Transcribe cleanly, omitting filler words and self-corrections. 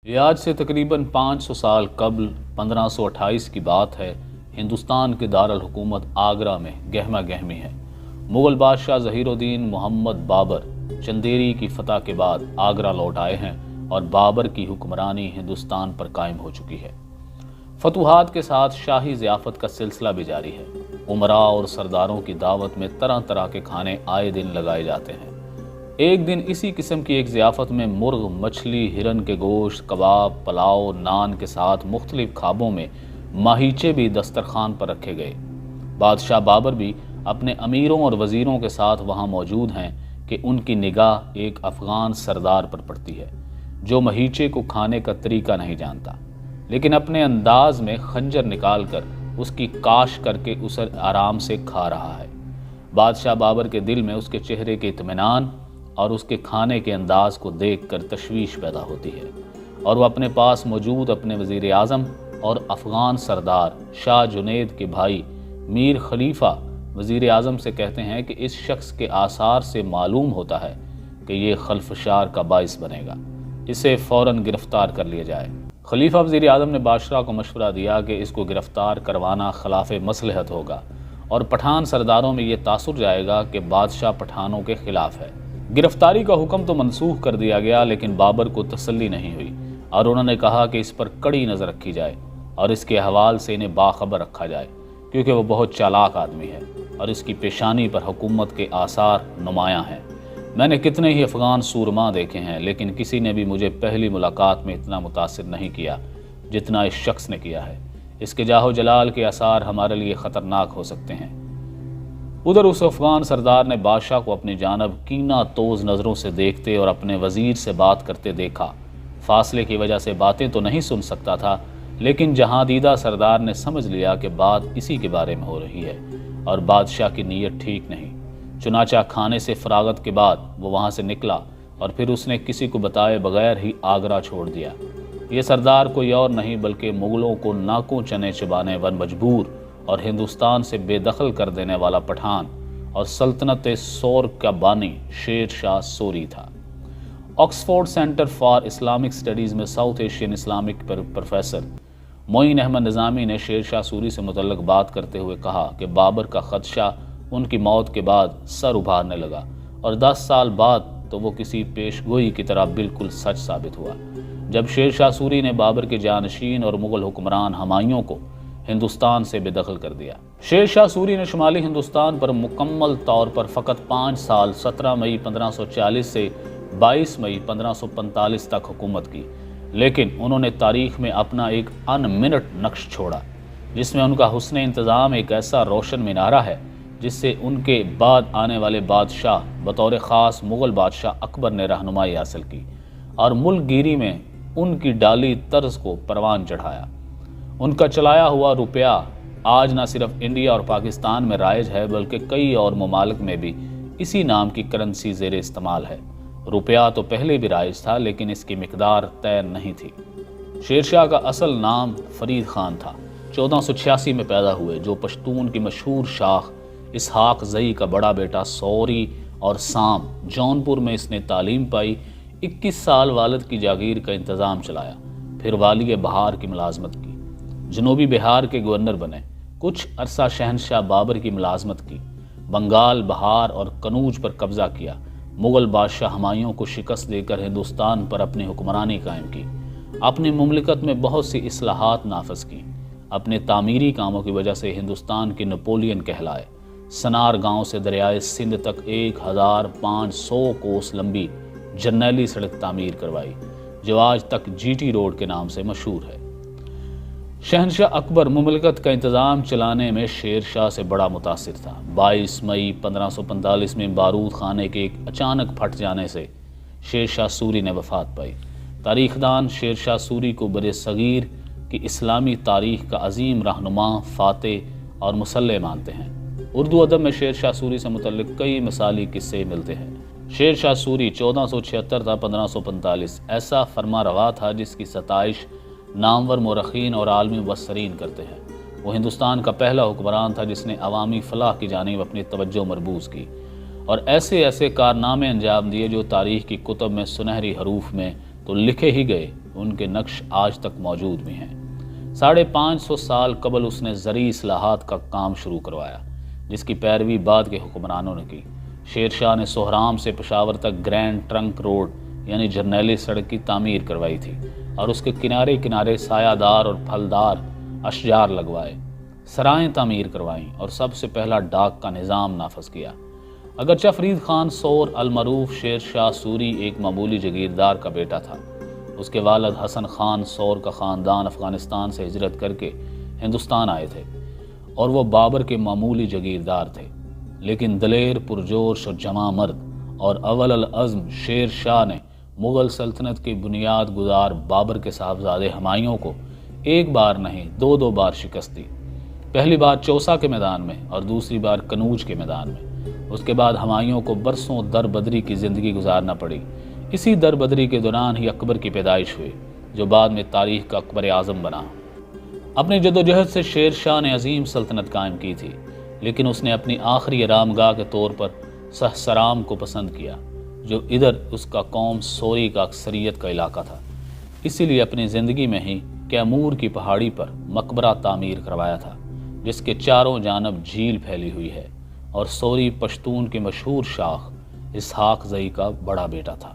یہ آج سے تقریباً 500 سال قبل 1528 کی بات ہے۔ ہندوستان کے دارالحکومت آگرہ میں گہما گہمی ہے۔ مغل بادشاہ ظہیر الدین محمد بابر چندیری کی فتح کے بعد آگرہ لوٹ آئے ہیں اور بابر کی حکمرانی ہندوستان پر قائم ہو چکی ہے۔ فتوحات کے ساتھ شاہی ضیافت کا سلسلہ بھی جاری ہے۔ امراء اور سرداروں کی دعوت میں طرح طرح کے کھانے آئے دن لگائے جاتے ہیں۔ ایک دن اسی قسم کی ایک ضیافت میں مرغ، مچھلی، ہرن کے گوشت، کباب، پلاؤ، نان کے ساتھ مختلف خوابوں میں ماہیچے بھی دسترخوان پر رکھے گئے۔ بادشاہ بابر بھی اپنے امیروں اور وزیروں کے ساتھ وہاں موجود ہیں کہ ان کی نگاہ ایک افغان سردار پر پڑتی ہے جو ماہیچے کو کھانے کا طریقہ نہیں جانتا، لیکن اپنے انداز میں خنجر نکال کر اس کی کاش کر کے اسے آرام سے کھا رہا ہے۔ بادشاہ بابر کے دل میں اس کے چہرے کے اطمینان اور اس کے کھانے کے انداز کو دیکھ کر تشویش پیدا ہوتی ہے، اور وہ اپنے پاس موجود اپنے وزیر اعظم اور افغان سردار شاہ جنید کے بھائی میر خلیفہ وزیر اعظم سے کہتے ہیں کہ اس شخص کے آثار سے معلوم ہوتا ہے کہ یہ خلفشار کا باعث بنے گا، اسے فوراً گرفتار کر لیا جائے۔ خلیفہ وزیر اعظم نے بادشاہ کو مشورہ دیا کہ اس کو گرفتار کروانا خلاف مصلحت ہوگا اور پٹھان سرداروں میں یہ تاثر جائے گا کہ بادشاہ پٹھانوں کے خلاف ہے۔ گرفتاری کا حکم تو منسوخ کر دیا گیا، لیکن بابر کو تسلی نہیں ہوئی اور انہوں نے کہا کہ اس پر کڑی نظر رکھی جائے اور اس کے احوال سے انہیں باخبر رکھا جائے، کیونکہ وہ بہت چالاک آدمی ہے اور اس کی پیشانی پر حکومت کے آثار نمایاں ہیں۔ میں نے کتنے ہی افغان سورما دیکھے ہیں، لیکن کسی نے بھی مجھے پہلی ملاقات میں اتنا متاثر نہیں کیا جتنا اس شخص نے کیا ہے۔ اس کے جاہ و جلال کے آثار ہمارے لیے خطرناک ہو سکتے ہیں۔ ادھر اس افغان سردار نے بادشاہ کو اپنی جانب کینہ توز نظروں سے دیکھتے اور اپنے وزیر سے بات کرتے دیکھا۔ فاصلے کی وجہ سے باتیں تو نہیں سن سکتا تھا، لیکن جہاں دیدہ سردار نے سمجھ لیا کہ بات اسی کے بارے میں ہو رہی ہے اور بادشاہ کی نیت ٹھیک نہیں۔ چنانچہ کھانے سے فراغت کے بعد وہ وہاں سے نکلا اور پھر اس نے کسی کو بتائے بغیر ہی آگرہ چھوڑ دیا۔ یہ سردار کوئی اور نہیں بلکہ مغلوں کو ناکوں چنے چبانے پر مجبور اور ہندوستان سے بے دخل کر دینے والا پٹھان اور سلطنت سور کا بانی شیر شاہ سوری تھا۔ Oxford centre for Islamic studies میں ساؤتھ ایشین اسلامک پروفیسر معین احمد نظامی نے شیر شاہ سوری سے متعلق بات کرتے ہوئے کہا کہ بابر کا خدشہ ان کی موت کے بعد سر ابھارنے لگا اور 10 سال بعد تو وہ کسی پیش گوئی کی طرح بالکل سچ ثابت ہوا، جب شیر شاہ سوری نے بابر کے جانشین اور مغل حکمران ہمایوں کو ہندوستان سے بے دخل کر دیا۔ شیر شاہ سوری نے شمالی ہندوستان پر مکمل طور پر فقط 5 سال 17 مئی 1540 سے 22 مئی 1545 تک حکومت کی، لیکن انہوں نے تاریخ میں اپنا ایک ان منٹ نقش چھوڑا جس میں ان کا حسن انتظام ایک ایسا روشن مینارہ ہے جس سے ان کے بعد آنے والے بادشاہ بطور خاص مغل بادشاہ اکبر نے رہنمائی حاصل کی اور ملک گیری میں ان کی ڈالی طرز کو پروان چڑھایا۔ ان کا چلایا ہوا روپیہ آج نہ صرف انڈیا اور پاکستان میں رائج ہے بلکہ کئی اور ممالک میں بھی اسی نام کی کرنسی زیر استعمال ہے۔ روپیہ تو پہلے بھی رائج تھا لیکن اس کی مقدار طے نہیں تھی۔ شیر شاہ کا اصل نام فرید خان تھا۔ 1486 میں پیدا ہوئے، جو پشتون کی مشہور شاخ اسحاق زئی کا بڑا بیٹا سوری اور سام۔ جونپور میں اس نے تعلیم پائی۔ 21 سال والد کی جاگیر کا انتظام چلایا، پھر والی بہار کی ملازمت کی، جنوبی بہار کے گورنر بنے، کچھ عرصہ شہنشاہ بابر کی ملازمت کی، بنگال، بہار اور کنوج پر قبضہ کیا، مغل بادشاہ ہمایوں کو شکست دے کر ہندوستان پر اپنی حکمرانی قائم کی، اپنی مملکت میں بہت سی اصلاحات نافذ کی، اپنے تعمیری کاموں کی وجہ سے ہندوستان کے نپولین کہلائے، سنار گاؤں سے دریائے سندھ تک 1500 کوس لمبی جرنیلی سڑک تعمیر کروائی جو آج تک جی ٹی روڈ کے نام سے مشہور ہے۔ شہنشاہ اکبر مملکت کا انتظام چلانے میں شیر شاہ سے بڑا متاثر تھا۔ 22 مئی 1545 میں بارود خانے کے ایک اچانک پھٹ جانے سے شیر شاہ سوری نے وفات پائی۔ تاریخ دان شیر شاہ سوری کو بر صغیر کی اسلامی تاریخ کا عظیم رہنما، فاتح اور مسلح مانتے ہیں۔ اردو ادب میں شیر شاہ سوری سے متعلق کئی مثالی قصے ملتے ہیں۔ شیر شاہ سوری 1476 تا 1545 ایسا فرما روا تھا جس کی ستائش نامور مورخین اور عالمی مبصرین کرتے ہیں۔ وہ ہندوستان کا پہلا حکمران تھا جس نے عوامی فلاح کی جانب اپنی توجہ مرکوز کی اور ایسے کارنامے انجام دیے جو تاریخ کی کتب میں سنہری حروف میں تو لکھے ہی گئے ان کے نقش آج تک موجود بھی ہیں۔ 550 سال قبل اس نے زرعی اصلاحات کا کام شروع کروایا، جس کی پیروی بعد کے حکمرانوں نے کی۔ شیر شاہ نے سہرام سے پشاور تک گرینڈ ٹرنک روڈ یعنی جرنیلی سڑک کی تعمیر کروائی تھی اور اس کے کنارے کنارے سایہ دار اور پھلدار اشجار لگوائے، سرائیں تعمیر کروائیں اور سب سے پہلا ڈاک کا نظام نافذ کیا۔ اگرچہ فرید خان سور المعروف شیر شاہ سوری ایک معمولی جاگیردار کا بیٹا تھا، اس کے والد حسن خان سور کا خاندان افغانستان سے ہجرت کر کے ہندوستان آئے تھے اور وہ بابر کے معمولی جاگیردار تھے، لیکن دلیر پرجوش اور جواں مرد اور اول العزم شیر شاہ نے مغل سلطنت کی بنیاد گزار بابر کے صاحبزادے ہمایوں کو ایک بار نہیں دو بار شکست دی۔ پہلی بار چوسا کے میدان میں اور دوسری بار کنوج کے میدان میں۔ اس کے بعد ہمایوں کو برسوں در بدری کی زندگی گزارنا پڑی۔ اسی در بدری کے دوران ہی اکبر کی پیدائش ہوئی، جو بعد میں تاریخ کا اکبر اعظم بنا۔ اپنی جدوجہد سے شیر شاہ نے عظیم سلطنت قائم کی تھی، لیکن اس نے اپنی آخری آرامگاہ کے طور پر سہسرام کو پسند کیا، جو ادھر اس کا قوم سوری کا اکثریت کا علاقہ تھا۔ اسی لیے اپنی زندگی میں ہی کیمور کی پہاڑی پر مقبرہ تعمیر کروایا تھا، جس کے چاروں جانب جھیل پھیلی ہوئی ہے اور سوری پشتون کے مشہور شاخ اسحاق زئی کا بڑا بیٹا تھا۔